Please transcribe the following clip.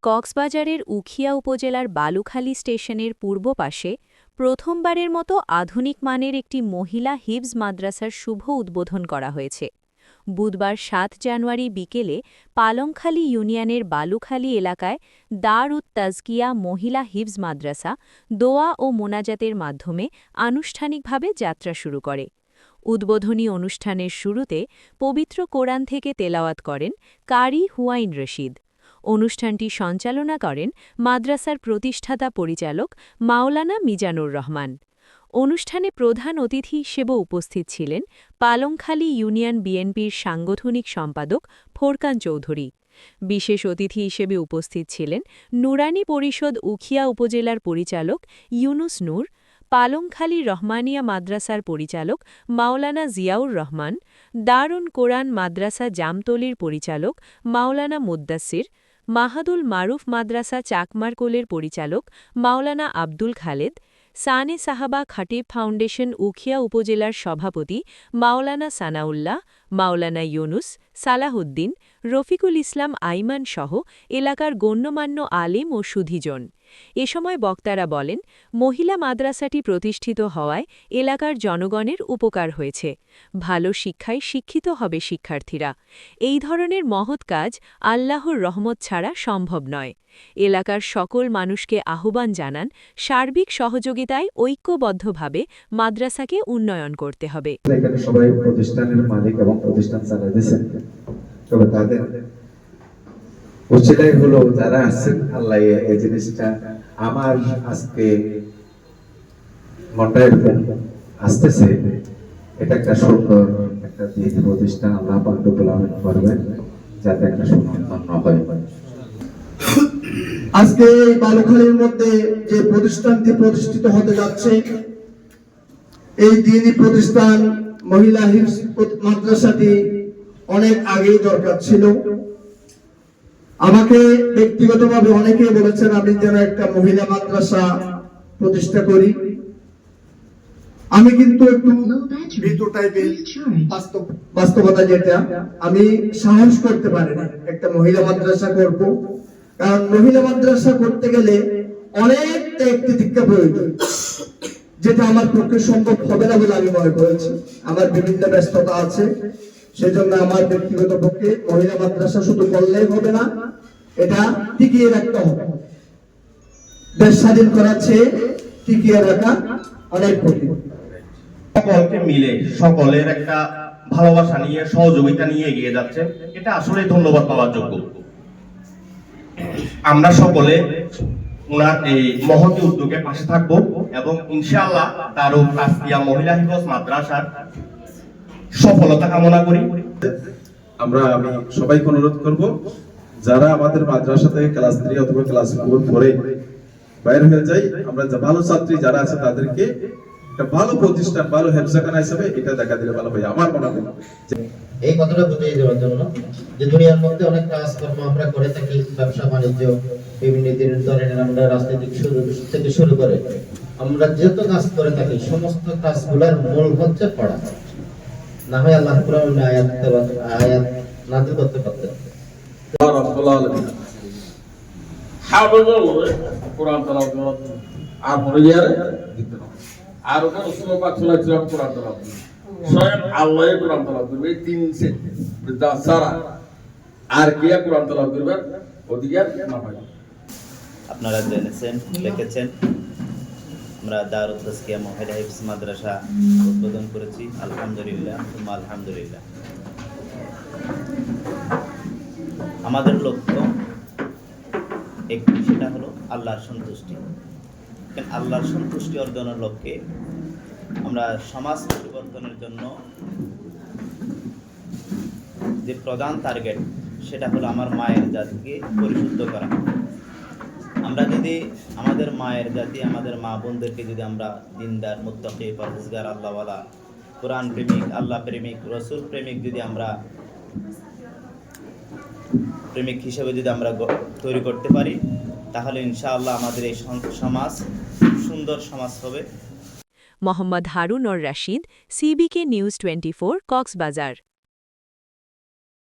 কক্সবাজারের উখিয়া উপজেলার বালুখালী স্টেশনের পূর্ব পাশে প্রথমবারের মতো আধুনিক মানের একটি মহিলা হিফজ মাদ্রাসার শুভ উদ্বোধন করা হয়েছে। বুধবার ৭ জানুয়ারি বিকেলে পালংখালী ইউনিয়নের বালুখালী এলাকায় দার উত তাজকিয়া মহিলা হিফজ মাদ্রাসা দোয়া ও মোনাজাতের মাধ্যমে আনুষ্ঠানিকভাবে যাত্রা শুরু করে। উদ্বোধনী অনুষ্ঠানের শুরুতে পবিত্র কোরআন থেকে তেলাওয়াত করেন কারি হুয়াইন রশিদ। অনুষ্ঠানটি সঞ্চালনা করেন মাদ্রাসার প্রতিষ্ঠাতা পরিচালক মাওলানা মিজানুর রহমান। অনুষ্ঠানে প্রধান অতিথি হিসেবে উপস্থিত ছিলেন পালংখালী ইউনিয়ন বিএনপির সাংগঠনিক সম্পাদক ফোরকান চৌধুরী। বিশেষ অতিথি হিসেবে উপস্থিত ছিলেন নুরানি পরিষদ উখিয়া উপজেলার পরিচালক ইউনুস নূর, পালংখালী রহমানিয়া মাদ্রাসার পরিচালক মাওলানা জিয়াউর রহমান, দারুন কোরআন মাদ্রাসা জামতলির পরিচালক মাওলানা মুদ্দাসির, মাহাদুল মারুফ মাদ্রাসা চাকমারকোলের পরিচালক মাওলানা আব্দুল খালেদ, সানে সাহাবা খাটিব ফাউন্ডেশন উখিয়া উপজেলার সভাপতি মাওলানা সানাউল্লাহ, মাওলানা ইউনুস, সালাহউদ্দিন, রফিকুল ইসলাম আইমান সহ এলাকার গণ্যমান্য আলেম ও সুধীজন। এ সময় বক্তারা বলেন, মহিলা মাদ্রাসাটি প্রতিষ্ঠিত হওয়ায় এলাকার জনগণের উপকার হয়েছে। ভালো শিক্ষায় শিক্ষিত হবে শিক্ষার্থীরা। এই ধরনের মহৎ কাজ আল্লাহর রহমত ছাড়া সম্ভব নয়। এলাকার সকল মানুষকে আহ্বান জানান সার্বিক সহযোগিতায় ঐক্যবদ্ধভাবে মাদ্রাসাকে উন্নয়ন করতে হবে। এখানে সবাই প্রতিষ্ঠানের মালিক এবং প্রতিষ্ঠান চালাতেছেন, তবে তাদের উচিলাই হলো যারা আছেন আল্লাহ এই জিনিসটা আমার আজকে মনটা এরকম আসতেছে। এটা একটা সুন্দর একটা দিনী প্রতিষ্ঠান আল্লাহ পাক রব্বুল আলামিন করবেন যাতে একটা সুনাম হয়। আজকে এই বালুখালীর মধ্যে যে প্রতিষ্ঠানটি প্রতিষ্ঠিত হতে যাচ্ছে, এই দিনী প্রতিষ্ঠান মহিলা হিফজ মাদ্রাসাটি অনেক আগেই দরকার ছিল। আমাকে ব্যক্তিগতভাবে অনেকেই বলেছেন আমি যেন একটা মহিলা মাদ্রাসা প্রতিষ্ঠা করি। আমি কিন্তু একটু ভীতু টাইপের, বাস্তবতা যেটা আমি সাহস করতে পারি না একটা মহিলা মাদ্রাসা করব, কারণ মহিলা মাদ্রাসা করতে গেলে অনেক ত্যাগ তিতিক্ষা প্রয়োজন, যেটা আমার পক্ষে সম্ভব হবে না বলে আমি মনে করেছি। আমার বিভিন্ন ব্যস্ততা আছে, সেজন্য আমার ব্যক্তিগত পক্ষে মহিলা মাদ্রাসা শুধু করলেই হবে না, এটা টিকিয়ে রাখতে হবে। দেশ স্বাধীন করার চেয়ে টিকিয়ে রাখা অনেক কঠিন। সকলকে মিলে সকলের একটা ভালোবাসা নিয়ে সহযোগিতা নিয়ে এগিয়ে যাচ্ছে, এটা আসলে ধন্যবাদ পাওয়ার যোগ্য। আমরা সকলে ওনার এই মহতি উদ্যোগের পাশে থাকবো এবং ইনশাআল্লাহ দারুল তাজকিয়া মহিলা হিফজ মাদ্রাসার সফলতা কামনা করি। আমি সবাইকে অনুরোধ করব, যারা আমাদের মাদ্রাসা থেকে ক্লাস 3 অথবা ক্লাস 4 পরে বাইরে হয়ে যায়, আমরা ভালো ছাত্রী যারা আছে তাদেরকে একটা ভালো প্রতিষ্ঠান, ভালো হেফজখানা হিসেবে এটা দেখা দিলে ভালো হয় আমার মনে হয়। এই কথাটা বুঝিয়ে দেওয়ার জন্য যে দুনিয়ার মধ্যে অনেক কাজকর্ম আমরা করে থাকি, ব্যবসা বাণিজ্য, বিভিন্ন ধরনের আমরা রাজনৈতিক থেকে শুরু করে আমরা যত কাজ করে থাকি, সমস্ত কাজগুলোর মূল হচ্ছে পড়া। না হয় আল্লাহ কোরআনে আয়াত নাযিল করতে পারতেন। রব্বুল আলামিন হাফেজ কোরআন তেলাওয়াত আর পড়িয়ারে দিতে না, আর ওখানে রাসূল পাক সাল্লাল্লাহু আলাইহি ওয়াসাল্লাম কোরআন তেলাওয়াত স্বয়ং আল্লাহই কোরআন তেলাওয়াত করবে। এই তিন সে সারা আর কে কোরআন তেলাওয়াত করবে ওদিকে না পাই। আপনারা জেনেছেন, লিখেছেন, আমরা দারুত তাজকিয়া মহিলা হিফজ মাদ্রাসা উদ্বোধন করেছি। আলহামদুলিল্লাহ, আলহামদুলিল্লাহ। আমাদের লক্ষ্য একটি, সেটা হলো আল্লাহর সন্তুষ্টি। আল্লাহর সন্তুষ্টি অর্জনের লক্ষ্যে আমরা সমাজ পরিবর্তনের জন্য যে প্রধান টার্গেট, সেটা হলো আমার মায়ের জাতিকে পরিশুদ্ধ করা। আমরা যদি আমাদের মায়ের জাতি, আমাদের মা বোনদেরকে যদি আমরা দিনদার, মুত্তাকি, পরহেজগার, আল্লাহওয়ালা, কোরআন প্রেমিক, আল্লাহ প্রেমিক, রসুল প্রেমিক যদি আমরা প্রেমিক হিসেবে যদি আমরা তৈরি করতে পারি, তাহলে ইনশাআল্লাহ আমাদের এই সমাজ সুন্দর সমাজ হবে। মোহাম্মদ হারুন আর রাশিদ, CBK নিউজ 24, কক্সবাজার।